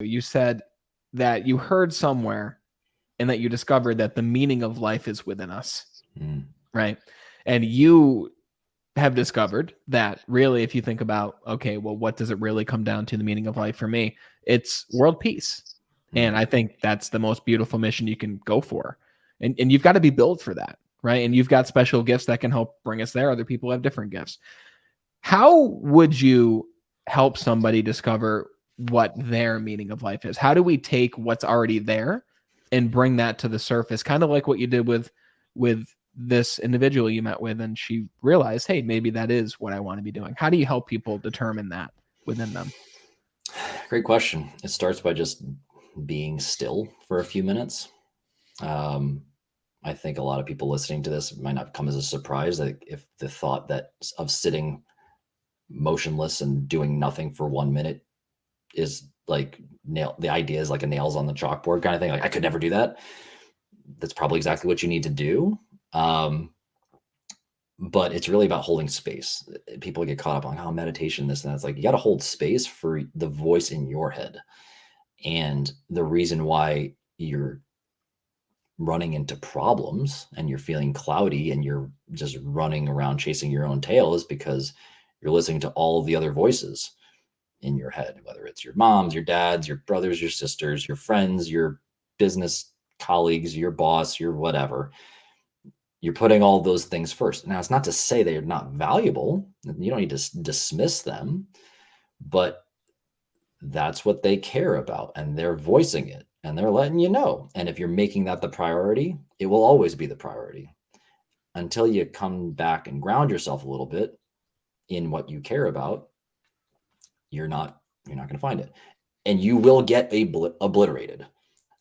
You said that you heard somewhere and that you discovered that the meaning of life is within us, right? And you have discovered that really, if you think about, okay, well, what does it really come down to? The meaning of life for me, it's world peace. And I think that's the most beautiful mission you can go for. And you've got to be built for that, right? And you've got special gifts that can help bring us there. Other people have different gifts. How would you help somebody discover what their meaning of life is? How do we take what's already there and bring that to the surface? Kind of like what you did with this individual you met with, and she realized, hey, maybe that is what I want to be doing. How do you help people determine that within them? Great question. It starts by just being still for a few minutes. I think a lot of people listening to this might not come as a surprise, like if the thought that of sitting motionless and doing nothing for 1 minute is like the idea is like a nails on the chalkboard kind of thing. Like I could never do that. That's probably exactly what you need to do. But it's really about holding space. People get caught up on, oh, meditation, this and that. It's like, you got to hold space for the voice in your head. And the reason why you're running into problems and you're feeling cloudy and you're just running around chasing your own tail is because you're listening to all the other voices in your head, whether it's your moms, your dads, your brothers, your sisters, your friends, your business colleagues, your boss, your whatever. You're putting all those things first. Now, it's not to say they're not valuable. You don't need to dismiss them, but that's what they care about, and they're voicing it, and they're letting you know. And if you're making that the priority, it will always be the priority until you come back and ground yourself a little bit in what you care about. You're not going to find it, and you will get obliterated.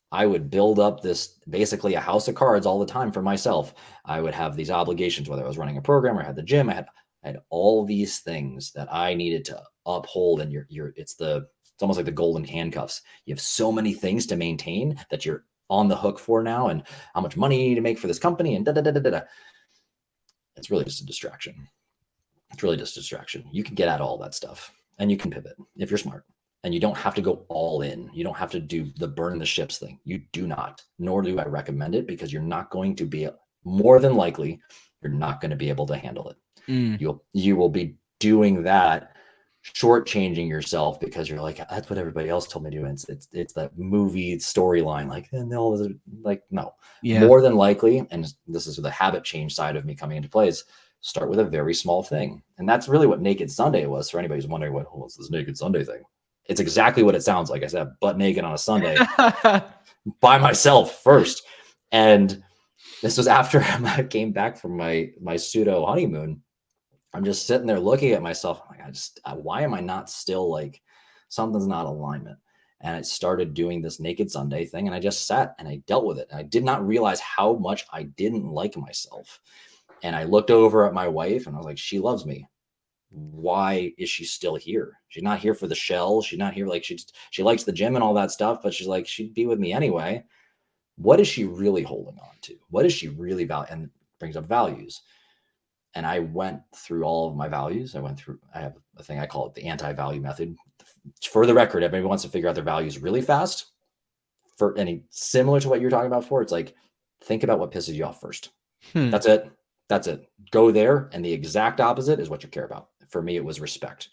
I would build up this basically a house of cards all the time for myself. I would have these obligations, whether I was running a program or I had the gym. I had all these things that I needed to uphold, and it's almost like the golden handcuffs. You have so many things to maintain that you're on the hook for now, and how much money you need to make for this company, and da da da da da. It's really just a distraction. It's really just a distraction. You can get out of all that stuff, and you can pivot if you're smart. And you don't have to go all in. You don't have to do the burn the ships thing. You do not, nor do I recommend it, because you're not going to be, more than likely, you're not going to be able to handle it. You will be doing that, shortchanging yourself, because you're like, that's what everybody else told me to do. And it's that movie storyline, like, and they'll like, no. Yeah. More than likely, and this is the habit change side of me coming into play, is start with a very small thing. And that's really what Naked Sunday was, for anybody who's wondering what's this Naked Sunday thing. It's exactly what it sounds like. I said, butt naked on a Sunday by myself first. And this was after I came back from my pseudo honeymoon. I'm just sitting there looking at myself. I'm like, why am I not still like, something's not alignment? And I started doing this Naked Sunday thing, and I just sat and I dealt with it. And I did not realize how much I didn't like myself. And I looked over at my wife and I was like, she loves me. Why is she still here? She's not here for the shell. She's not here. Like she likes the gym and all that stuff, but she's like, she'd be with me anyway. What is she really holding on to? What is she really about? And brings up values. And I went through all of my values. I have a thing, I call it the anti-value method. For the record, everybody wants to figure out their values really fast. For any similar to what you're talking about before, it's like, think about what pisses you off first. That's it. Go there. And the exact opposite is what you care about. For me, it was respect.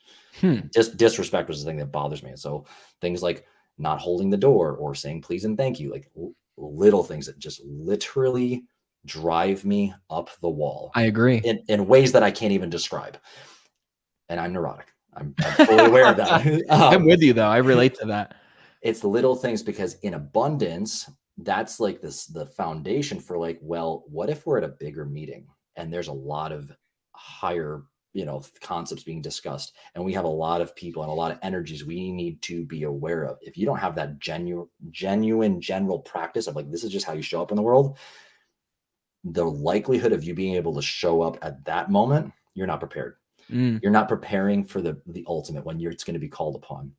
Disrespect was the thing that bothers me. So things like not holding the door or saying please and thank you, like little things that just literally drive me up the wall. I agree. In ways that I can't even describe. And I'm neurotic. I'm fully aware of that. I'm with you, though. I relate to that. It's little things, because in abundance, that's like the foundation for like, well, what if we're at a bigger meeting and there's a lot of higher, concepts being discussed, and we have a lot of people and a lot of energies we need to be aware of. If you don't have that genuine general practice of like, this is just how you show up in the world, the likelihood of you being able to show up at that moment, you're not prepared. You're not preparing for the ultimate, when it's going to be called upon.